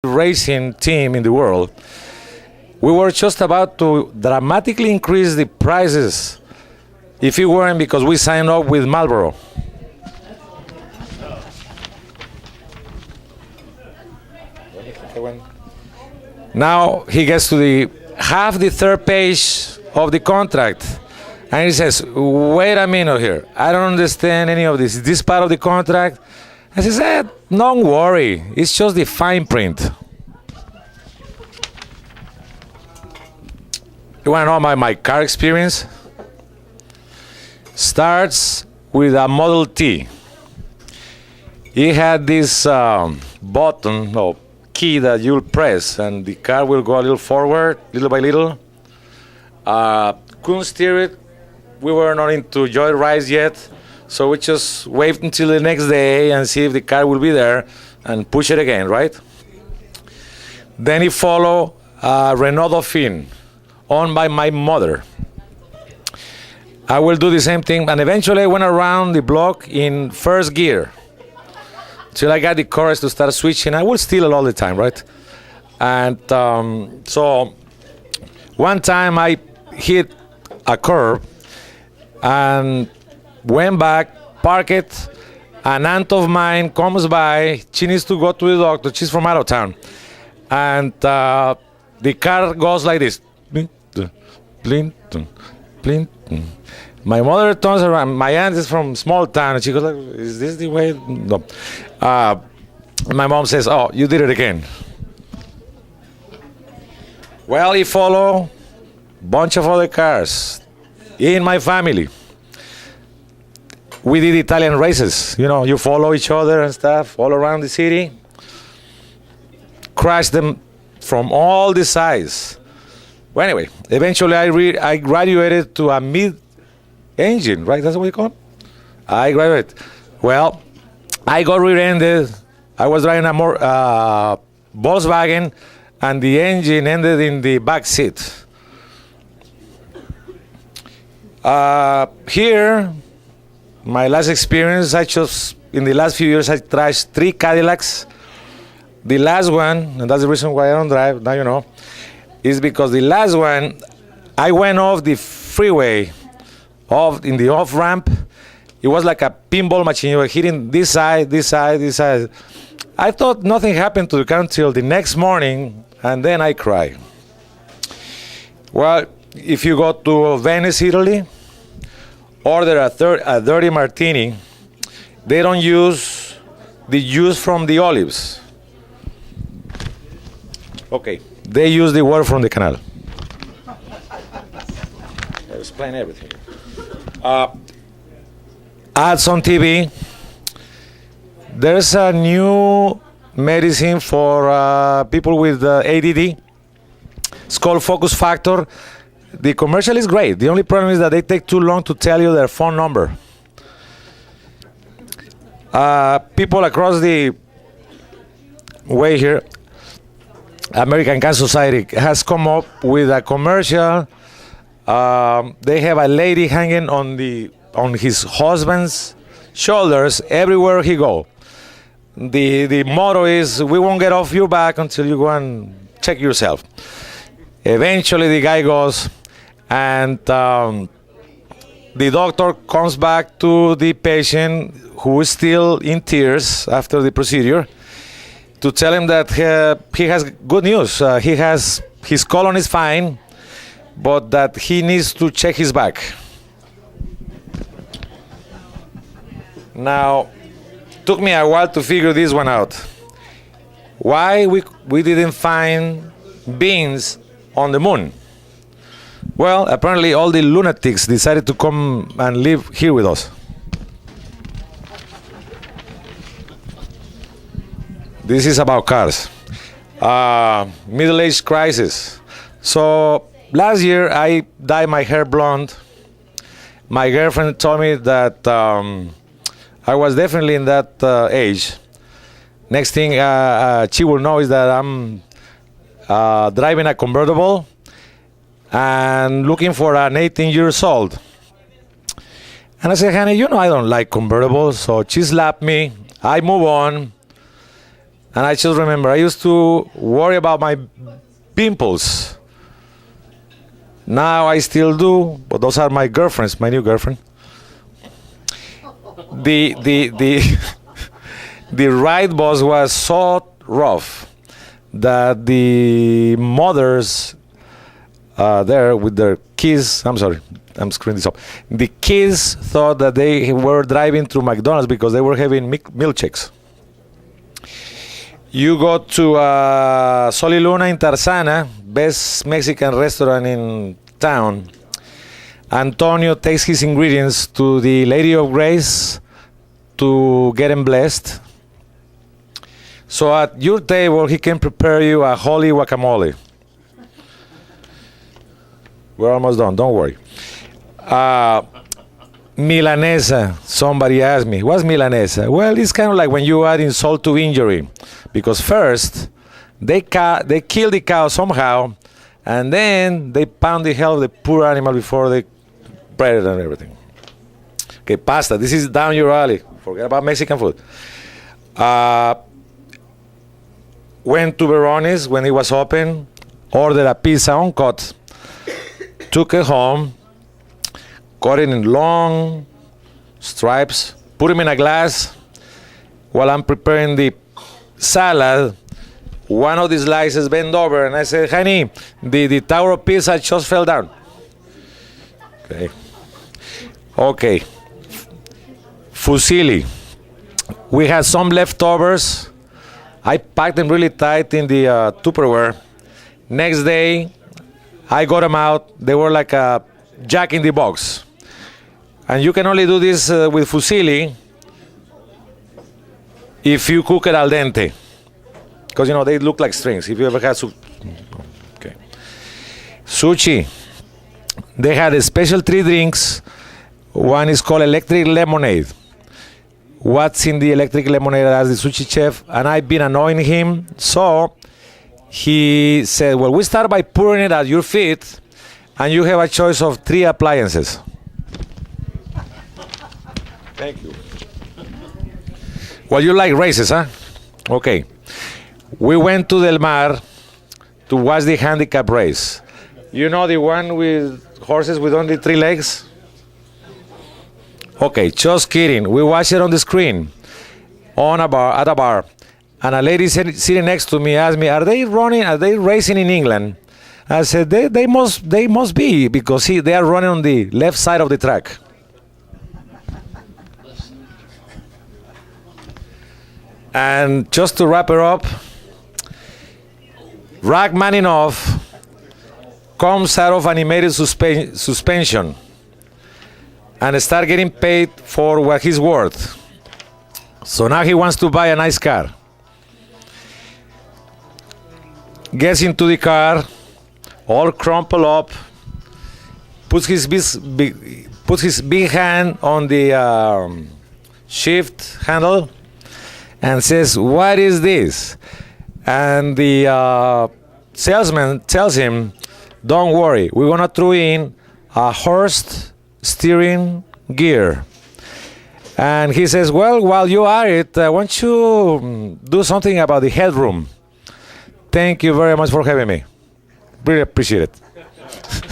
racing team in the world. We were just about to dramatically increase the prices if it weren't because we signed up with Marlboro. Now he gets to the half the third page of the contract, and he says, "Wait a minute here. I don't understand any of this. Is this part of the contract?" And he said, "Don't worry. It's just the fine print." You want to know my car experience? Starts with a Model T. It had this button, no, key that you'll press, and the car will go a little forward, little by little. Couldn't steer it. We were not into joyrides yet, so we just wait until the next day and see if the car will be there and push it again, right? Then it followed Renault Dauphine, owned by my mother. I will do the same thing, and eventually I went around the block in first gear till I got the courage to start switching. I will steal it all the time, right? And so one time I hit a curb and went back, parked it. An aunt of mine comes by. She needs to go to the doctor. She's from out of town. And the car goes like this. Blink, blink. My mother turns around. My aunt is from small town, and she goes like, "Is this the way?" No. My mom says, "Oh, you did it again." Well, he followed a bunch of other cars in my family. We did Italian races. You know, you follow each other and stuff all around the city. Crash them from all the sides. Well, anyway, eventually I graduated to a mid-engine, right? That's what you call it? I graduated. Well, I got rear-ended. I was driving a more Volkswagen, and the engine ended in the back seat. Here, my last experience, in the last few years, I trashed 3 Cadillacs. The last one, and that's the reason why I don't drive, now you know, is because the last one, I went off the freeway, in the off-ramp. It was like a pinball machine. You were hitting this side, this side, this side. I thought nothing happened to the car until the next morning, and then I cried. Well, if you go to Venice, Italy, order a dirty martini, they don't use the juice from the olives. Okay, they use the water from the canal. I explain everything. Ads on TV. There's a new medicine for people with ADD. It's called Focus Factor. The commercial is great. The only problem is that they take too long to tell you their phone number. People across the way here, American Cancer Society has come up with a commercial. They have a lady hanging on his husband's shoulders everywhere he go. The motto is, "We won't get off your back until you go and check yourself." Eventually, the guy goes, and the doctor comes back to the patient who is still in tears after the procedure to tell him that he has good news. His colon is fine, but that he needs to check his back. Now, took me a while to figure this one out. Why we didn't find beans on the moon? Well, apparently all the lunatics decided to come and live here with us. This is about cars. Middle-age crisis. So last year I dyed my hair blonde. My girlfriend told me that I was definitely in that age. Next thing she will know is that I'm driving a convertible and looking for an 18 years old. And I said, "Honey, you know I don't like convertibles." So she slapped me. I move on. And I just remember I used to worry about my pimples. Now I still do, but those are my girlfriends, my new girlfriend. The the ride bus was so rough that the mothers there with their kids, I'm sorry, I'm screwing this up. The kids thought that they were driving through McDonald's because they were having milkshakes. You go to Soliluna in Tarzana, best Mexican restaurant in town. Antonio takes his ingredients to the Lady of Grace to get them blessed. So at your table, he can prepare you a holy guacamole. We're almost done, don't worry. Milanesa, somebody asked me, what's Milanesa? Well, it's kind of like when you add insult to injury. Because first, they kill the cow somehow, and then they pound the hell of the poor animal before they bread it and everything. Okay, pasta, this is down your alley. Forget about Mexican food. Went to Veronis when it was open, ordered a pizza uncut, took it home, cut it in long stripes, put them in a glass. While I'm preparing the salad, one of the slices bent over, and I said, honey, the tower of pizza just fell down. Okay. Fusilli. We had some leftovers. I packed them really tight in the Tupperware. Next day, I got them out. They were like a jack in the box. And you can only do this with fusilli if you cook it al dente. Because, you know, they look like strings. If you ever had okay. Sushi. They had a special 3 drinks. One is called electric lemonade. What's in the electric lemonade? Asked the sushi chef, and I've been annoying him. So he said, well, we start by pouring it at your feet, and you have a choice of 3 appliances. Thank you. Well, you like races, huh? Okay. We went to Del Mar to watch the handicap race. You know the one with horses with only 3 legs? Okay, just kidding. We watched it on the screen, on a bar, at a bar, and a lady sitting next to me asked me, "Are they running? Are they racing in England?" I said, "They must be because they are running on the left side of the track." And just to wrap it up, Rachmaninoff comes out of animated suspension and start getting paid for what he's worth. So now he wants to buy a nice car. Gets into the car, all crumpled up, puts his big hand on the shift handle and says, "What is this?" And the salesman tells him, "Don't worry, we're gonna throw in a horse steering gear." And he says, "Well, while you are it, why don't you do something about the headroom?" Thank you very much for having me. Really appreciate it.